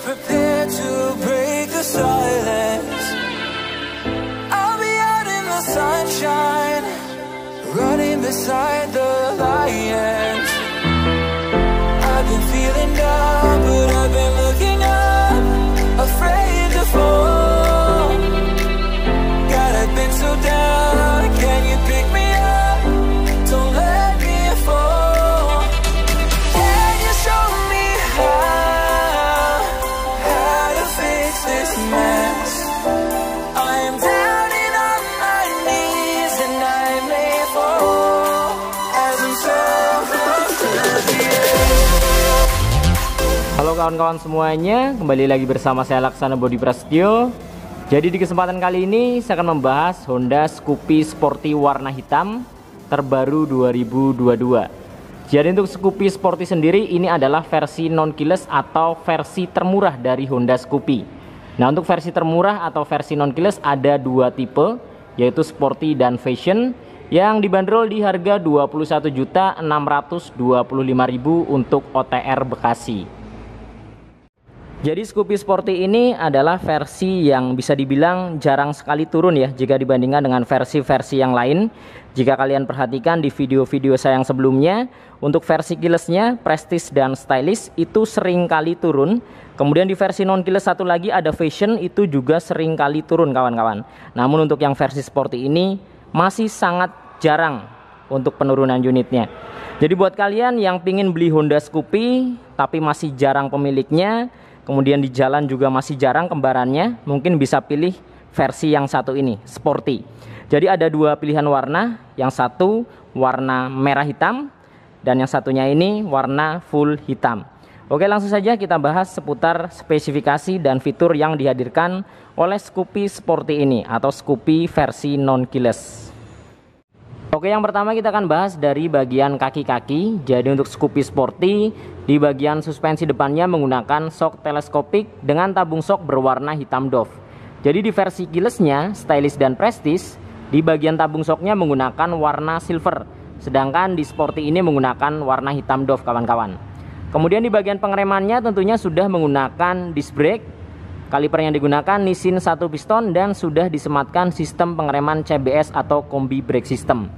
prepared to break the silence. I'll be out in the sunshine, running beside the lions. I've been feeling down, but I've been looking up, afraid to fall. God, I've been so down, can you pick me up? Don't let me fall. Can you show me how to fix this mess? I am down and on my knees, and I may fall as I'm so close to the edge. Halo kawan-kawan semuanya, kembali lagi bersama saya Laksana Bodi Prasetyo. Jadi di kesempatan kali ini saya akan membahas Honda Scoopy Sporty warna hitam terbaru 2022. Jadi untuk Scoopy Sporty sendiri ini adalah versi non-keyless atau versi termurah dari Honda Scoopy. Nah, untuk versi termurah atau versi non-keyless ada dua tipe, yaitu Sporty dan Fashion, yang dibanderol di harga Rp21.625.000 untuk OTR Bekasi. Jadi Scoopy Sporty ini adalah versi yang bisa dibilang jarang sekali turun ya jika dibandingkan dengan versi-versi yang lain. Jika kalian perhatikan di video-video saya yang sebelumnya, untuk versi keylessnya, Prestige dan Stylish itu sering kali turun. Kemudian di versi non-keyless satu lagi ada Fashion, itu juga sering kali turun kawan-kawan. Namun untuk yang versi Sporty ini masih sangat jarang untuk penurunan unitnya. Jadi buat kalian yang pingin beli Honda Scoopy tapi masih jarang pemiliknya, kemudian di jalan juga masih jarang kembarannya, mungkin bisa pilih versi yang satu ini, Sporty. Jadi ada dua pilihan warna, yang satu warna merah hitam, dan yang satunya ini warna full hitam. Oke, langsung saja kita bahas seputar spesifikasi dan fitur yang dihadirkan oleh Scoopy Sporty ini, atau Scoopy versi non-keyless. Oke, yang pertama kita akan bahas dari bagian kaki-kaki. Jadi untuk Scoopy Sporty, di bagian suspensi depannya menggunakan shock teleskopik dengan tabung shock berwarna hitam doff. Jadi di versi keylessnya, Stylish dan Prestige, di bagian tabung shocknya menggunakan warna silver, sedangkan di Sporty ini menggunakan warna hitam doff kawan-kawan. Kemudian di bagian pengeremannya tentunya sudah menggunakan disc brake. Kaliper yang digunakan Nissin 1 piston dan sudah disematkan sistem pengereman CBS atau Combi Brake System.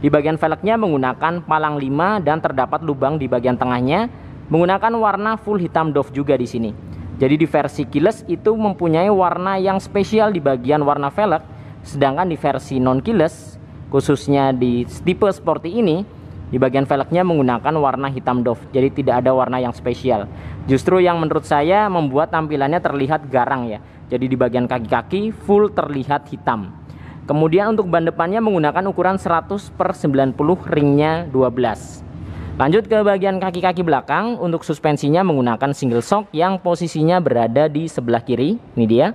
Di bagian velgnya menggunakan palang 5 dan terdapat lubang di bagian tengahnya, menggunakan warna full hitam doff juga di sini. Jadi di versi keyless itu mempunyai warna yang spesial di bagian warna velg, sedangkan di versi non keyless khususnya di tipe Sporty ini di bagian velgnya menggunakan warna hitam doff. Jadi tidak ada warna yang spesial. Justru yang menurut saya membuat tampilannya terlihat garang ya. Jadi di bagian kaki-kaki full terlihat hitam. Kemudian untuk ban depannya menggunakan ukuran 100/90, ringnya 12. Lanjut ke bagian kaki-kaki belakang. Untuk suspensinya menggunakan single shock yang posisinya berada di sebelah kiri. Ini dia.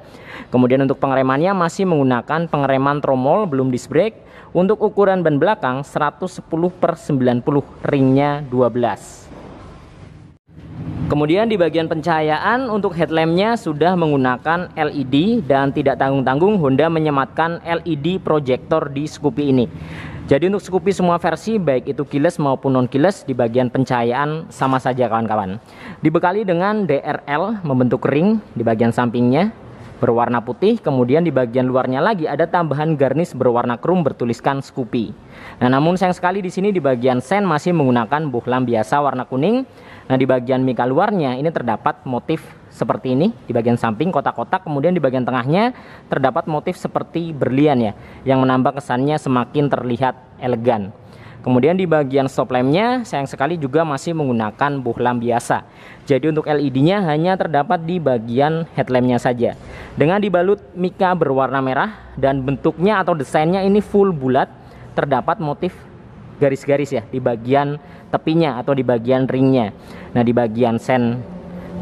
Kemudian untuk pengeremannya masih menggunakan pengereman tromol, belum disc brake. Untuk ukuran ban belakang 110/90, ringnya 12. Kemudian di bagian pencahayaan untuk headlampnya sudah menggunakan LED dan tidak tanggung-tanggung Honda menyematkan LED projector di Scoopy ini. Jadi untuk Scoopy semua versi baik itu keyless maupun non keyless di bagian pencahayaan sama saja kawan-kawan. Dibekali dengan DRL membentuk ring di bagian sampingnya berwarna putih, kemudian di bagian luarnya lagi ada tambahan garnish berwarna krum bertuliskan Scoopy. Nah, namun sayang sekali di sini di bagian sen masih menggunakan bohlam biasa warna kuning. Nah, di bagian mika luarnya ini terdapat motif seperti ini di bagian samping kotak-kotak, kemudian di bagian tengahnya terdapat motif seperti berlian ya, yang menambah kesannya semakin terlihat elegan. Kemudian di bagian stop lampnya sayang sekali juga masih menggunakan bohlam biasa. Jadi untuk LED-nya hanya terdapat di bagian headlampnya saja. Dengan dibalut mika berwarna merah dan bentuknya atau desainnya ini full bulat, terdapat motif garis-garis ya di bagian tepinya atau di bagian ringnya. Nah, di bagian sen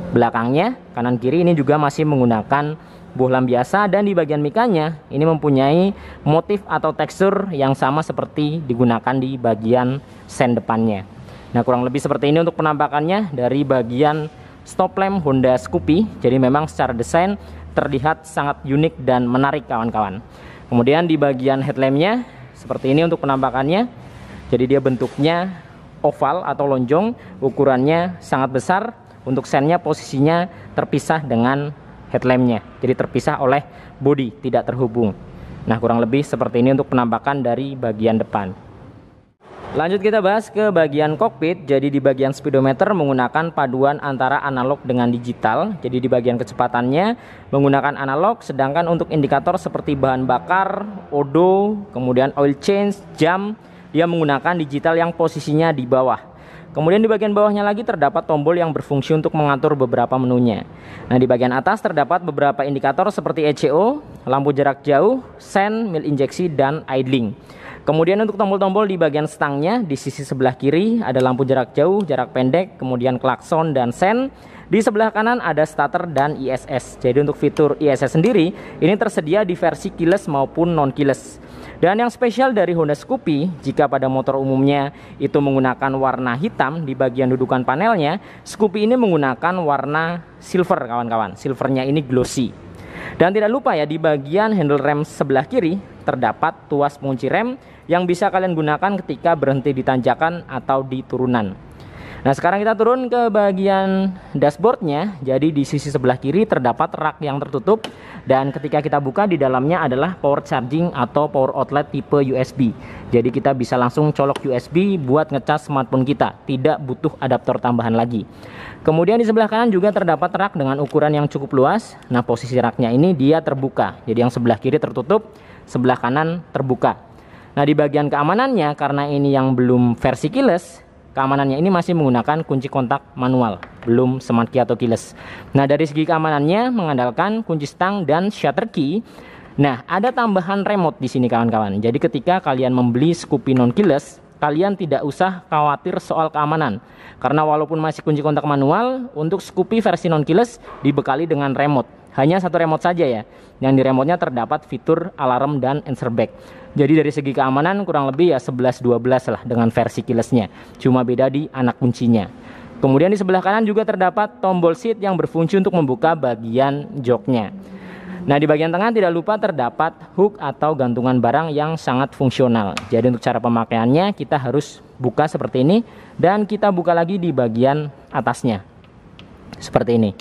belakangnya kanan kiri ini juga masih menggunakan bohlam biasa, dan di bagian mikanya ini mempunyai motif atau tekstur yang sama seperti digunakan di bagian sen depannya. Nah, kurang lebih seperti ini untuk penampakannya dari bagian stop lamp Honda Scoopy. Jadi memang secara desain terlihat sangat unik dan menarik kawan-kawan. Kemudian di bagian headlampnya seperti ini untuk penampakannya. Jadi dia bentuknya oval atau lonjong, ukurannya sangat besar, Untuk sennya posisinya terpisah dengan headlampnya, jadi terpisah oleh bodi, tidak terhubung. Nah, kurang lebih seperti ini untuk penampakan dari bagian depan. Lanjut kita bahas ke bagian kokpit. Jadi di bagian speedometer menggunakan paduan antara analog dengan digital. Jadi di bagian kecepatannya menggunakan analog, sedangkan untuk indikator seperti bahan bakar, odo, kemudian oil change, jam, dia menggunakan digital yang posisinya di bawah. Kemudian di bagian bawahnya lagi terdapat tombol yang berfungsi untuk mengatur beberapa menunya. Nah, di bagian atas terdapat beberapa indikator seperti ECO, lampu jarak jauh, sen, mil injeksi, dan idling. Kemudian untuk tombol-tombol di bagian stangnya, di sisi sebelah kiri ada lampu jarak jauh, jarak pendek, kemudian klakson dan sen. Di sebelah kanan ada starter dan ISS. Jadi untuk fitur ISS sendiri ini tersedia di versi keyless maupun non keyless. Dan yang spesial dari Honda Scoopy, jika pada motor umumnya itu menggunakan warna hitam di bagian dudukan panelnya, Scoopy ini menggunakan warna silver, kawan-kawan. Silvernya ini glossy. Dan tidak lupa ya, di bagian handle rem sebelah kiri terdapat tuas pengunci rem yang bisa kalian gunakan ketika berhenti di tanjakan atau di turunan. Nah, sekarang kita turun ke bagian dashboardnya. Jadi di sisi sebelah kiri terdapat rak yang tertutup, dan ketika kita buka di dalamnya adalah power charging atau power outlet tipe USB. Jadi kita bisa langsung colok USB buat ngecas smartphone kita, tidak butuh adaptor tambahan lagi. Kemudian di sebelah kanan juga terdapat rak dengan ukuran yang cukup luas. Nah, posisi raknya ini dia terbuka, jadi yang sebelah kiri tertutup, sebelah kanan terbuka. Nah, di bagian keamanannya, karena ini yang belum versi keyless, keamanannya ini masih menggunakan kunci kontak manual, belum smart key atau keyless. Nah, dari segi keamanannya mengandalkan kunci stang dan shutter key. Nah, ada tambahan remote di sini, kawan-kawan. Jadi ketika kalian membeli Scoopy non keyless, kalian tidak usah khawatir soal keamanan. Karena walaupun masih kunci kontak manual, untuk Scoopy versi non keyless dibekali dengan remote. Hanya satu remote saja ya. Yang di remote-nya terdapat fitur alarm dan answer back. Jadi dari segi keamanan kurang lebih ya 11-12 lah dengan versi keyless-nya. Cuma beda di anak kuncinya. Kemudian di sebelah kanan juga terdapat tombol seat yang berfungsi untuk membuka bagian joknya. Nah, di bagian tengah tidak lupa terdapat hook atau gantungan barang yang sangat fungsional. Jadi untuk cara pemakaiannya kita harus buka seperti ini, dan kita buka lagi di bagian atasnya. Seperti ini.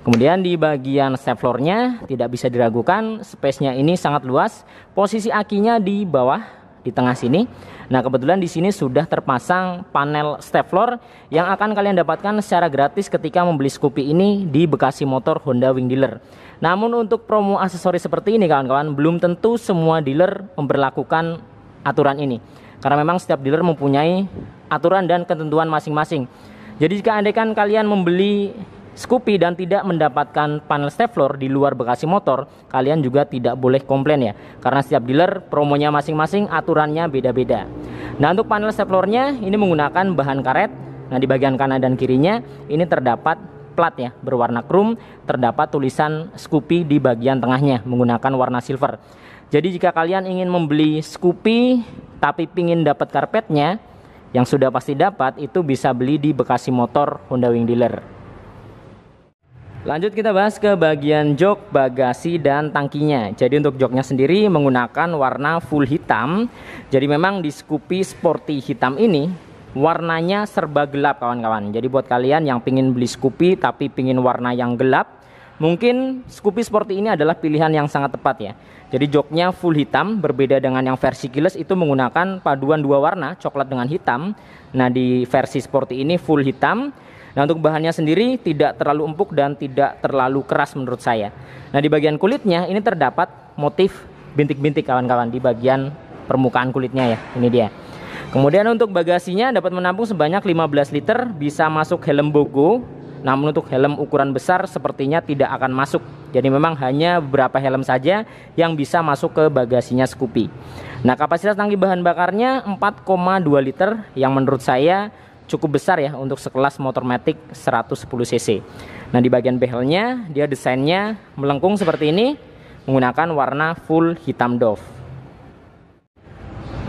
Kemudian di bagian step floor-nya tidak bisa diragukan, space-nya ini sangat luas. Posisi akinya di bawah, di tengah sini. Nah, kebetulan di sini sudah terpasang panel step floor yang akan kalian dapatkan secara gratis ketika membeli Scoopy ini di Bekasi Motor Honda Wing Dealer. Namun untuk promo aksesoris seperti ini, kawan-kawan, belum tentu semua dealer memberlakukan aturan ini. Karena memang setiap dealer mempunyai aturan dan ketentuan masing-masing. Jadi jika andaikan kalian membeli Scoopy dan tidak mendapatkan panel step floor di luar Bekasi Motor, kalian juga tidak boleh komplain ya, karena setiap dealer promonya masing-masing, aturannya beda-beda. Nah, untuk panel step floornya ini menggunakan bahan karet. Nah, di bagian kanan dan kirinya ini terdapat plat ya berwarna chrome, terdapat tulisan Scoopy di bagian tengahnya menggunakan warna silver. Jadi jika kalian ingin membeli Scoopy tapi pingin dapat karpetnya, yang sudah pasti dapat itu bisa beli di Bekasi Motor Honda Wing Dealer. Lanjut kita bahas ke bagian jok, bagasi, dan tangkinya. Jadi untuk joknya sendiri menggunakan warna full hitam. Jadi memang di Scoopy Sporty hitam ini warnanya serba gelap, kawan-kawan. Jadi buat kalian yang pingin beli Scoopy tapi pingin warna yang gelap, mungkin Scoopy Sporty ini adalah pilihan yang sangat tepat ya. Jadi joknya full hitam, berbeda dengan yang versi keyless itu menggunakan paduan dua warna, coklat dengan hitam. Nah, di versi Sporty ini full hitam. Nah, untuk bahannya sendiri tidak terlalu empuk dan tidak terlalu keras menurut saya. Nah, di bagian kulitnya ini terdapat motif bintik-bintik, kawan-kawan, di bagian permukaan kulitnya ya. Ini dia. Kemudian untuk bagasinya dapat menampung sebanyak 15 liter, bisa masuk helm bogo. Namun untuk helm ukuran besar sepertinya tidak akan masuk. Jadi memang hanya beberapa helm saja yang bisa masuk ke bagasinya Scoopy. Nah, kapasitas tangki bahan bakarnya 4,2 liter yang menurut saya cukup besar ya untuk sekelas motor matic 110 cc. Nah, di bagian behelnya dia desainnya melengkung seperti ini menggunakan warna full hitam doff.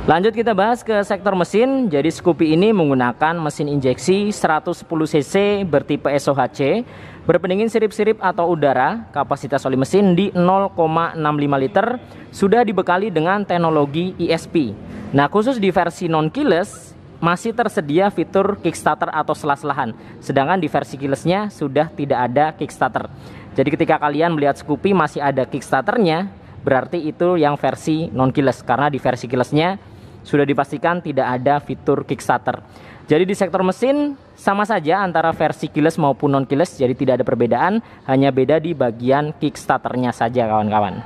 Lanjut kita bahas ke sektor mesin. Jadi Scoopy ini menggunakan mesin injeksi 110 cc bertipe SOHC, berpendingin sirip-sirip atau udara. Kapasitas oli mesin di 0,65 liter, sudah dibekali dengan teknologi ESP. Nah, khusus di versi non keyless masih tersedia fitur kickstarter atau selah-selahan, sedangkan di versi keyless-nya sudah tidak ada kickstarter. Jadi ketika kalian melihat Scoopy masih ada kickstarternya, berarti itu yang versi non keyless, karena di versi keyless-nya sudah dipastikan tidak ada fitur kickstarter. Jadi di sektor mesin sama saja antara versi keyless maupun non keyless, jadi tidak ada perbedaan, hanya beda di bagian kickstarternya saja kawan-kawan.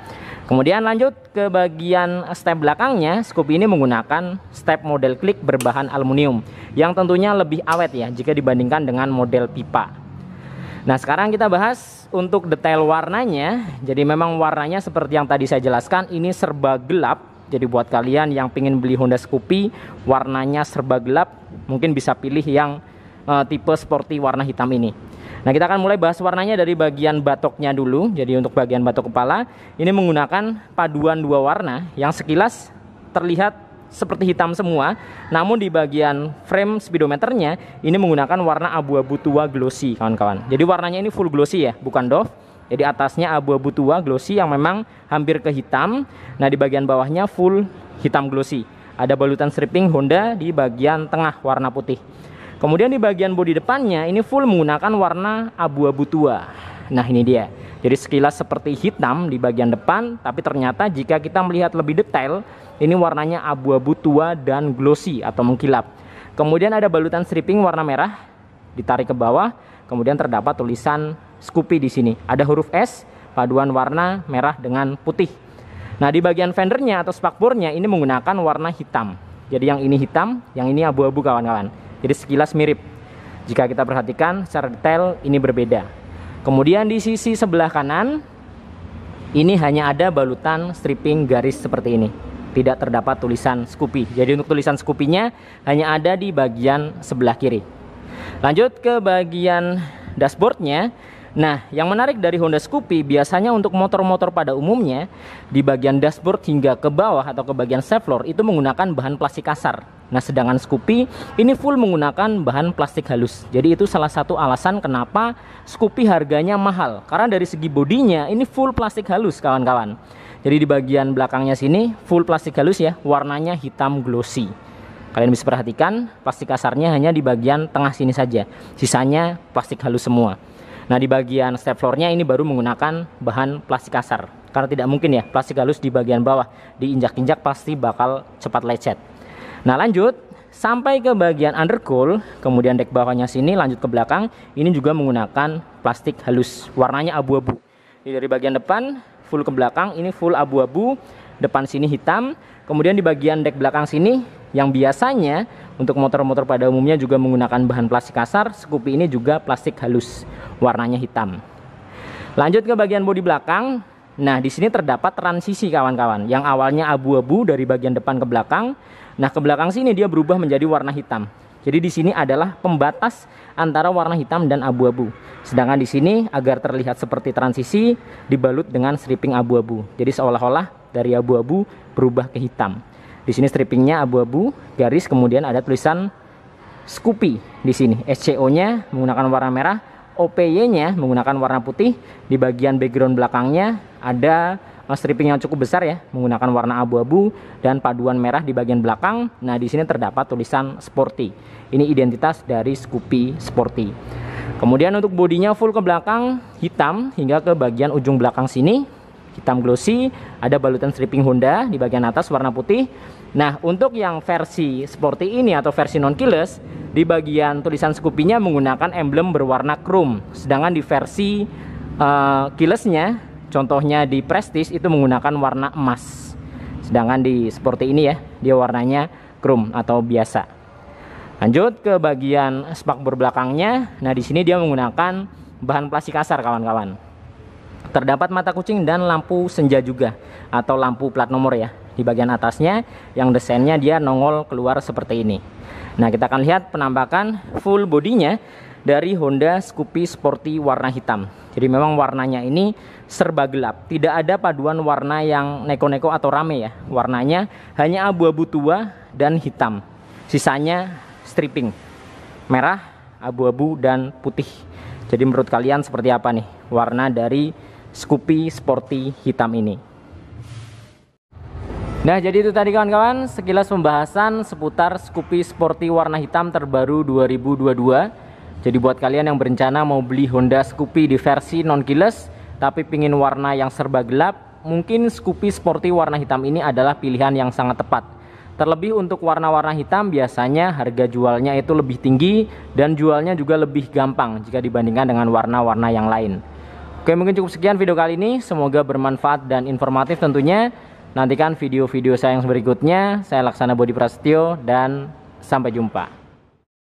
Kemudian lanjut ke bagian step belakangnya, Scoopy ini menggunakan step model klik berbahan aluminium yang tentunya lebih awet ya jika dibandingkan dengan model pipa. Nah sekarang kita bahas untuk detail warnanya. Jadi memang warnanya seperti yang tadi saya jelaskan, ini serba gelap. Jadi buat kalian yang pengen beli Honda Scoopy warnanya serba gelap, mungkin bisa pilih yang tipe sporty warna hitam ini. Nah kita akan mulai bahas warnanya dari bagian batoknya dulu. Jadi untuk bagian batok kepala ini menggunakan paduan dua warna yang sekilas terlihat seperti hitam semua, namun di bagian frame speedometernya ini menggunakan warna abu-abu tua glossy kawan-kawan. Jadi warnanya ini full glossy ya, bukan doff. Jadi atasnya abu-abu tua glossy yang memang hampir ke hitam. Nah di bagian bawahnya full hitam glossy. Ada balutan stripping Honda di bagian tengah warna putih. Kemudian di bagian bodi depannya ini full menggunakan warna abu-abu tua. Nah ini dia. Jadi sekilas seperti hitam di bagian depan, tapi ternyata jika kita melihat lebih detail, ini warnanya abu-abu tua dan glossy atau mengkilap. Kemudian ada balutan stripping warna merah ditarik ke bawah. Kemudian terdapat tulisan Scoopy di sini. Ada huruf S, paduan warna merah dengan putih. Nah, di bagian fendernya atau spakbornya ini menggunakan warna hitam. Jadi yang ini hitam, yang ini abu-abu kawan-kawan. Jadi sekilas mirip. Jika kita perhatikan secara detail ini berbeda. Kemudian di sisi sebelah kanan ini hanya ada balutan stripping garis seperti ini. Tidak terdapat tulisan Scoopy. Jadi untuk tulisan Scoopy-nya hanya ada di bagian sebelah kiri. Lanjut ke bagian dashboardnya. Nah, yang menarik dari Honda Scoopy biasanya untuk motor-motor pada umumnya di bagian dashboard hingga ke bawah atau ke bagian safe floor itu menggunakan bahan plastik kasar. Nah, sedangkan Scoopy ini full menggunakan bahan plastik halus. Jadi itu salah satu alasan kenapa Scoopy harganya mahal. Karena dari segi bodinya ini full plastik halus kawan-kawan. Jadi di bagian belakangnya sini full plastik halus ya, warnanya hitam glossy. Kalian bisa perhatikan plastik kasarnya hanya di bagian tengah sini saja. Sisanya plastik halus semua. Nah di bagian step floornya ini baru menggunakan bahan plastik kasar. Karena tidak mungkin ya plastik halus di bagian bawah. Diinjak-injak pasti bakal cepat lecet. Nah lanjut sampai ke bagian undercool. Kemudian dek bawahnya sini lanjut ke belakang. Ini juga menggunakan plastik halus. Warnanya abu-abu. Dari bagian depan full ke belakang ini full abu-abu. Depan sini hitam. Kemudian di bagian dek belakang sini yang biasanya untuk motor-motor pada umumnya juga menggunakan bahan plastik kasar, Scoopy ini juga plastik halus, warnanya hitam. Lanjut ke bagian bodi belakang. Nah, di sini terdapat transisi kawan-kawan, yang awalnya abu-abu dari bagian depan ke belakang. Nah, ke belakang sini dia berubah menjadi warna hitam. Jadi di sini adalah pembatas antara warna hitam dan abu-abu. Sedangkan di sini agar terlihat seperti transisi dibalut dengan stripping abu-abu. Jadi seolah-olah dari abu-abu berubah ke hitam. Di sini strippingnya abu-abu, garis, kemudian ada tulisan Scoopy di sini. SCO-nya menggunakan warna merah, OPY-nya menggunakan warna putih. Di bagian background belakangnya ada stripping yang cukup besar ya, menggunakan warna abu-abu dan paduan merah di bagian belakang. Nah, di sini terdapat tulisan Sporty. Ini identitas dari Scoopy Sporty. Kemudian untuk bodinya full ke belakang hitam hingga ke bagian ujung belakang sini. Hitam glossy, ada balutan stripping Honda di bagian atas warna putih. Nah, untuk yang versi sporty ini atau versi non keyless, di bagian tulisan Scoopy-nya menggunakan emblem berwarna chrome. Sedangkan di versi keyless-nya, contohnya di Prestige itu menggunakan warna emas. Sedangkan di sporty ini ya, dia warnanya chrome atau biasa. Lanjut ke bagian spakbor belakangnya. Nah, di sini dia menggunakan bahan plastik kasar kawan-kawan. Terdapat mata kucing dan lampu senja juga atau lampu plat nomor ya di bagian atasnya, yang desainnya dia nongol keluar seperti ini. Nah, kita akan lihat penampakan full bodinya dari Honda Scoopy Sporty warna hitam. Jadi memang warnanya ini serba gelap, tidak ada paduan warna yang neko-neko atau rame ya. Warnanya hanya abu-abu tua dan hitam, sisanya stripping merah, abu-abu dan putih. Jadi menurut kalian seperti apa nih warna dari Scoopy Sporty hitam ini? Nah, jadi itu tadi kawan-kawan sekilas pembahasan seputar Scoopy Sporty warna hitam terbaru 2022. Jadi buat kalian yang berencana mau beli Honda Scoopy di versi non keyless tapi pingin warna yang serba gelap, mungkin Scoopy Sporty warna hitam ini adalah pilihan yang sangat tepat. Terlebih untuk warna-warna hitam biasanya harga jualnya itu lebih tinggi dan jualnya juga lebih gampang jika dibandingkan dengan warna-warna yang lain. Oke, mungkin cukup sekian video kali ini, semoga bermanfaat dan informatif tentunya. Nantikan video-video saya yang berikutnya. Saya Laksana Bodi Prasetyo dan sampai jumpa.